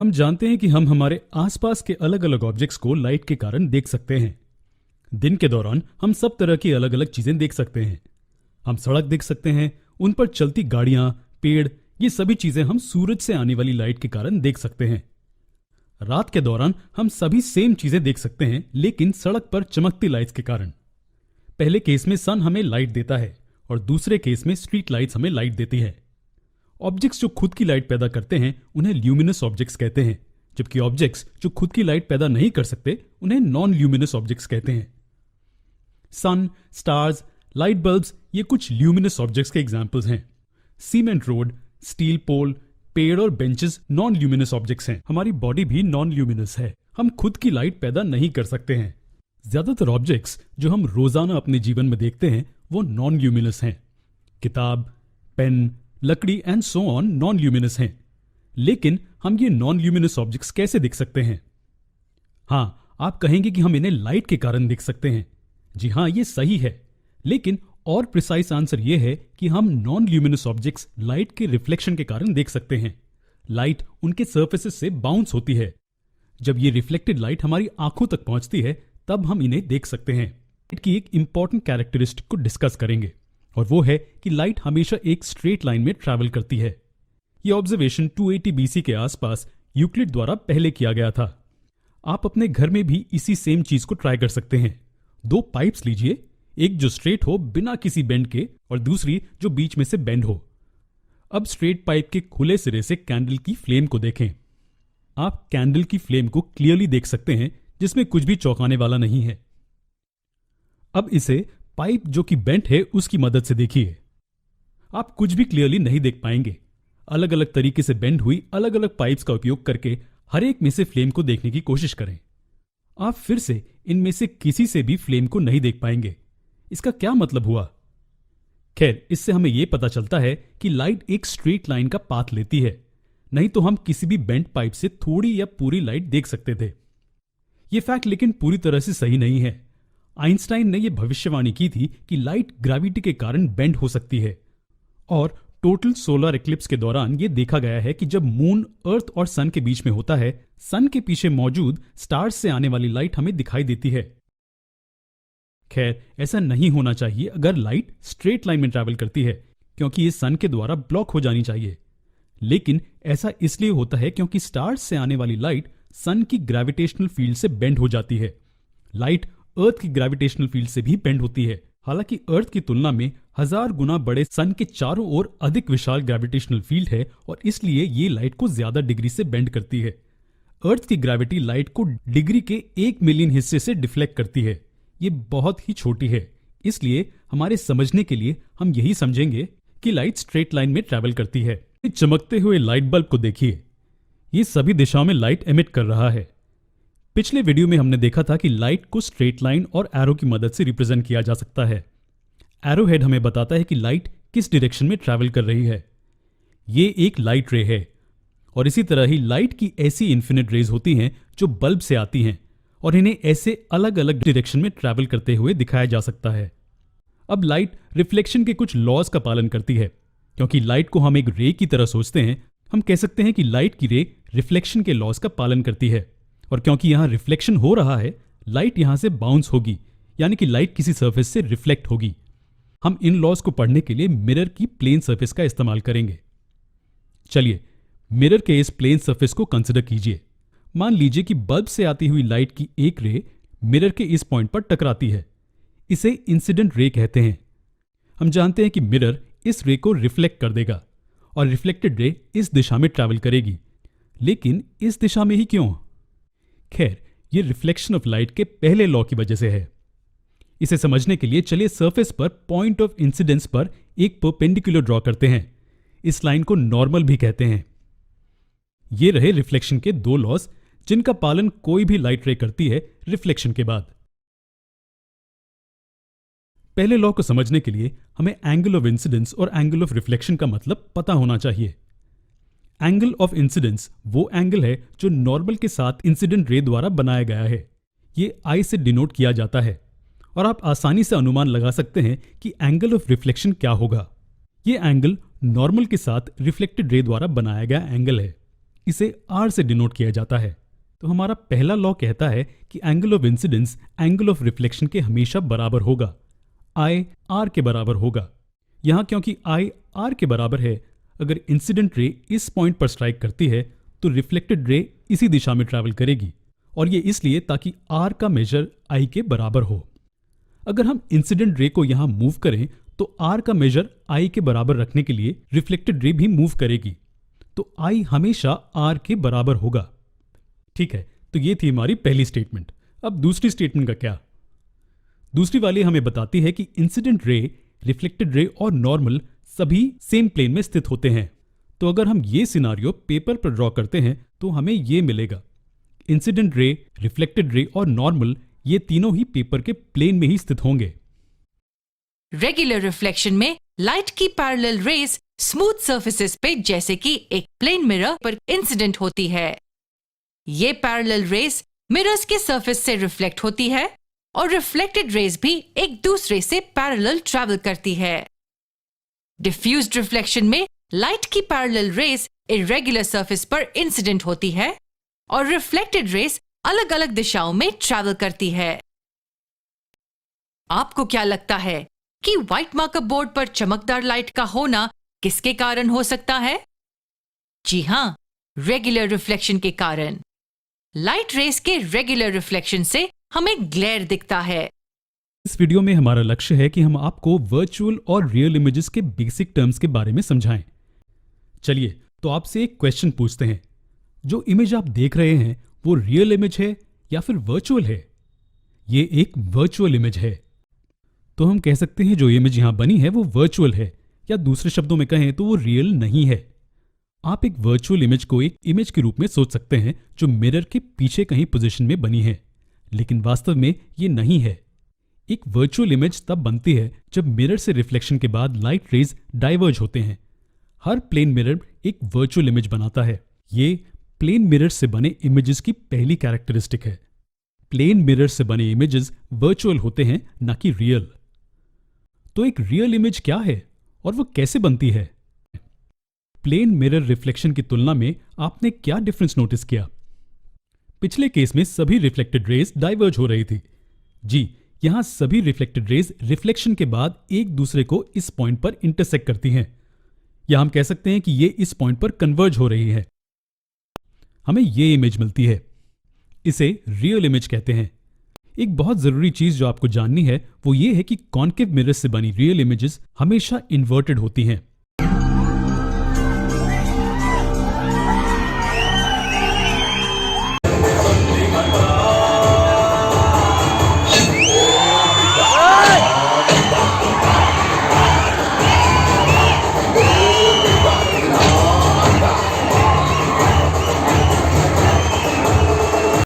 हम जानते हैं कि हम हमारे आसपास के अलग अलग ऑब्जेक्ट्स को लाइट के कारण देख सकते हैं। दिन के दौरान हम सब तरह की अलग अलग चीजें देख सकते हैं। हम सड़क देख सकते हैं, उन पर चलती गाड़ियां, पेड़, ये सभी चीजें हम सूरज से आने वाली लाइट के कारण देख सकते हैं। रात के दौरान हम सभी सेम चीजें देख सकते हैं, लेकिन सड़क पर चमकती लाइट्स के कारण। पहले केस में सन हमें लाइट देता है और दूसरे केस में स्ट्रीट लाइट्स हमें लाइट देती है। ऑब्जेक्ट्स जो खुद की लाइट पैदा करते हैं उन्हें ल्यूमिनस ऑब्जेक्ट्स कहते हैं, जबकि ऑब्जेक्ट्स जो खुद की लाइट पैदा नहीं कर सकते उन्हें नॉन ल्यूमिनस ऑब्जेक्ट्स कहते हैं। सन, स्टार्स, लाइट बल्ब्स ये कुछ ल्यूमिनस ऑब्जेक्ट्स के एग्जाम्पल्स हैं। सीमेंट रोड, स्टील पोल, पेड़ और बेंचेस नॉन ल्यूमिनस ऑब्जेक्ट्स हैं। हमारी बॉडी भी नॉन ल्यूमिनस है, हम खुद की लाइट पैदा नहीं कर सकते हैं। ज्यादातर ऑब्जेक्ट्स जो हम रोजाना अपने जीवन में देखते हैं वो नॉन ल्यूमिनस हैं। किताब, पेन, लकड़ी and so on non luminous हैं। लेकिन हम ये नॉन ल्यूमिनस ऑब्जेक्ट्स कैसे देख सकते हैं? हाँ, आप कहेंगे कि हम इन्हें लाइट के कारण देख सकते हैं। जी हाँ, ये सही है, लेकिन और प्रिसाइज आंसर ये है कि हम नॉन ल्यूमिनस ऑब्जेक्ट्स लाइट के रिफ्लेक्शन के कारण देख सकते हैं। लाइट उनके सर्फेसेस से बाउंस होती है। जब ये रिफ्लेक्टेड लाइट हमारी आंखों तक पहुंचती है तब हम इन्हें देख सकते हैं। लाइट की एक इंपॉर्टेंट कैरेक्टरिस्टिक को डिस्कस करेंगे और वो है कि लाइट हमेशा एक स्ट्रेट लाइन में ट्रैवल करती है। यह ऑब्जर्वेशन 280 BC के आसपास यूक्लिड द्वारा पहले किया गया था। आप अपने घर में भी इसी सेम चीज को ट्राई कर सकते हैं। दो पाइप्स लीजिए, एक जो स्ट्रेट हो बिना किसी बेंड के और दूसरी जो बीच में से बेंड हो। अब स्ट्रेट पाइप के खुले सिरे से कैंडल की फ्लेम को देखें। आप कैंडल की फ्लेम को क्लियरली देख सकते हैं, जिसमें कुछ भी चौंकाने वाला नहीं है। अब इसे पाइप जो कि बेंट है उसकी मदद से देखिए। आप कुछ भी क्लियरली नहीं देख पाएंगे। अलग अलग तरीके से बेंड हुई अलग अलग पाइप्स का उपयोग करके हर एक में से फ्लेम को देखने की कोशिश करें। आप फिर से इनमें से किसी से भी फ्लेम को नहीं देख पाएंगे। इसका क्या मतलब हुआ? खैर, इससे हमें यह पता चलता है कि लाइट एक स्ट्रेट लाइन का पाथ लेती है, नहीं तो हम किसी भी बेंट पाइप से थोड़ी या पूरी लाइट देख सकते थे। यह फैक्ट लेकिन पूरी तरह से सही नहीं है। आइंस्टाइन ने यह भविष्यवाणी की थी कि लाइट ग्रेविटी के कारण बेंड हो सकती है, और टोटल सोलर इक्लिप्स के दौरान यह देखा गया है कि जब मून अर्थ और सन के बीच में होता है, सन के पीछे मौजूद स्टार्स से आने वाली लाइट हमें दिखाई देती है। खैर, ऐसा नहीं होना चाहिए अगर लाइट स्ट्रेट लाइन में ट्रैवल करती है, क्योंकि ये सन के द्वारा ब्लॉक हो जानी चाहिए। लेकिन ऐसा इसलिए होता है क्योंकि स्टार्स से आने वाली लाइट सन की ग्रेविटेशनल फील्ड से बेंड हो जाती है। लाइट अर्थ की ग्रेविटेशनल फील्ड से भी बेंड होती है। हालांकि अर्थ की तुलना में 1000 गुना बड़े सन के चारों ओर अधिक विशाल ग्रेविटेशनल फील्ड है और इसलिए ये लाइट को ज्यादा डिग्री से बेंड करती है। अर्थ की ग्रेविटी लाइट को डिग्री के 1 मिलियन हिस्से से डिफ्लेक्ट करती है। ये बहुत ही छोटी है, इसलिए हमारे समझने के लिए हम यही समझेंगे कि लाइट स्ट्रेट लाइन में ट्रैवल करती है। चमकते हुए लाइट बल्ब को देखिए, ये सभी दिशाओं में लाइट एमिट कर रहा है। पिछले वीडियो में हमने देखा था कि लाइट को स्ट्रेट लाइन और एरो की मदद से रिप्रेजेंट किया जा सकता है। एरो हेड हमें बताता है कि लाइट किस डायरेक्शन में ट्रैवल कर रही है। ये एक लाइट रे है, और इसी तरह ही लाइट की ऐसी इन्फिनिट रेज होती हैं जो बल्ब से आती हैं और इन्हें ऐसे अलग अलग डायरेक्शन में ट्रैवल करते हुए दिखाया जा सकता है। अब लाइट रिफ्लेक्शन के कुछ लॉज का पालन करती है। क्योंकि लाइट को हम एक रे की तरह सोचते हैं, हम कह सकते हैं कि लाइट की रे रिफ्लेक्शन के लॉज का पालन करती है। और क्योंकि यहां रिफ्लेक्शन हो रहा है, लाइट यहां से बाउंस होगी, यानी कि लाइट किसी सरफेस से रिफ्लेक्ट होगी। हम इन लॉज को पढ़ने के लिए मिरर की प्लेन सरफेस का इस्तेमाल करेंगे। चलिए, मिरर के इस प्लेन सरफेस को कंसिडर कीजिए। मान लीजिए कि बल्ब से आती हुई लाइट की एक रे मिरर के इस पॉइंट पर टकराती है। इसे इंसिडेंट रे कहते हैं। हम जानते हैं कि मिरर इस रे को रिफ्लेक्ट कर देगा और रिफ्लेक्टेड रे इस दिशा में ट्रैवल करेगी। लेकिन इस दिशा में ही क्यों? खैर, यह रिफ्लेक्शन ऑफ लाइट के पहले लॉ की वजह से है। इसे समझने के लिए चलिए सरफेस पर पॉइंट ऑफ इंसिडेंस पर एक परपेंडिकुलर ड्रॉ करते हैं। इस लाइन को नॉर्मल भी कहते हैं। ये रहे रिफ्लेक्शन के दो लॉज, जिनका पालन कोई भी लाइट रे करती है रिफ्लेक्शन के बाद। पहले लॉ को समझने के लिए हमें एंगल ऑफ इंसिडेंस और एंगल ऑफ रिफ्लेक्शन का मतलब पता होना चाहिए। एंगल ऑफ इंसिडेंस वो एंगल है जो नॉर्मल के साथ इंसिडेंट रे द्वारा बनाया गया है। ये आई से डिनोट किया जाता है, और आप आसानी से अनुमान लगा सकते हैं कि एंगल ऑफ रिफ्लेक्शन क्या होगा। ये एंगल नॉर्मल के साथ रिफ्लेक्टेड रे द्वारा बनाया गया एंगल है। इसे आर से डिनोट किया जाता है। तो हमारा पहला लॉ कहता है कि angle of incidence angle of reflection के हमेशा बराबर होगा, आई आर के बराबर होगा। यहां क्योंकि आई आर के बराबर है, अगर इंसिडेंट रे इस पॉइंट पर स्ट्राइक करती है तो रिफ्लेक्टेड रे इसी दिशा में ट्रैवल करेगी, और ये इसलिए ताकि आर का मेजर आई के बराबर हो। अगर हम इंसिडेंट रे को यहां मूव करें तो आर का मेजर आई के बराबर रखने के लिए रिफ्लेक्टेड रे भी मूव करेगी, तो आई हमेशा आर के बराबर होगा। ठीक है, तो ये थी हमारी पहली स्टेटमेंट। अब दूसरी स्टेटमेंट का क्या? दूसरी वाली हमें बताती है कि इंसिडेंट रे, रिफ्लेक्टेड रे और नॉर्मल सभी सेम प्लेन में स्थित होते हैं। तो अगर हम ये सिनारियो पेपर पर ड्रॉ करते हैं तो हमें ये मिलेगा, इंसिडेंट रे, रिफ्लेक्टेड रे और नॉर्मल ये तीनों ही पेपर के प्लेन में ही स्थित होंगे। रेगुलर रिफ्लेक्शन में लाइट की पैरेलल रेज स्मूथ सरफेसेस पे जैसे कि एक प्लेन मिरर पर इंसिडेंट होती है। ये पैरेलल रेज मिरर्स के सरफेस से रिफ्लेक्ट होती है और रिफ्लेक्टेड रेज भी एक दूसरे से पैरेलल ट्रैवल करती है। डिफ्यूज्ड रिफ्लेक्शन में लाइट की पैरेलल रेज इरेगुलर सरफेस पर इंसिडेंट होती है और रिफ्लेक्टेड रेज अलग अलग दिशाओं में ट्रैवल करती है। आपको क्या लगता है कि व्हाइट मार्कर बोर्ड पर चमकदार लाइट का होना किसके कारण हो सकता है? जी हां, रेगुलर रिफ्लेक्शन के कारण। लाइट रेज के रेगुलर रिफ्लेक्शन से हमें ग्लेयर दिखता है। इस वीडियो में हमारा लक्ष्य है कि हम आपको वर्चुअल और रियल इमेजेस के बेसिक टर्म्स के बारे में समझाएं। चलिए, तो आपसे एक क्वेश्चन पूछते हैं, जो इमेज आप देख रहे हैं वो रियल इमेज है या फिर वर्चुअल है? ये एक वर्चुअल इमेज है, तो हम कह सकते हैं जो इमेज यहां बनी है वो वर्चुअल है, या दूसरे शब्दों में कहें तो वो रियल नहीं है। आप एक वर्चुअल इमेज को एक इमेज के रूप में सोच सकते हैं जो मिरर के पीछे कहीं पोजीशन में बनी है, लेकिन वास्तव में ये नहीं है। एक वर्चुअल इमेज तब बनती है जब मिरर से रिफ्लेक्शन के बाद लाइट रेज डाइवर्ज होते हैं। हर प्लेन मिरर एक वर्चुअल इमेज बनाता है। ये प्लेन मिरर से बने इमेजेस की पहली कैरेक्टरिस्टिक है। प्लेन मिरर से बने इमेजेस वर्चुअल होते हैं, ना कि रियल। तो एक रियल इमेज क्या है और वो कैसे बनती है? प्लेन मिरर रिफ्लेक्शन की तुलना में आपने क्या डिफरेंस नोटिस किया? पिछले केस में सभी रिफ्लेक्टेड रेज डाइवर्ज हो रही थी। जी, यहां सभी रिफ्लेक्टेड रेज रिफ्लेक्शन के बाद एक दूसरे को इस पॉइंट पर इंटरसेक्ट करती हैं, या हम कह सकते हैं कि ये इस पॉइंट पर कन्वर्ज हो रही है। हमें ये इमेज मिलती है, इसे रियल इमेज कहते हैं। एक बहुत जरूरी चीज जो आपको जाननी है वो ये है कि कॉन्केव मिरर से बनी रियल इमेजेस हमेशा इन्वर्टेड होती हैं।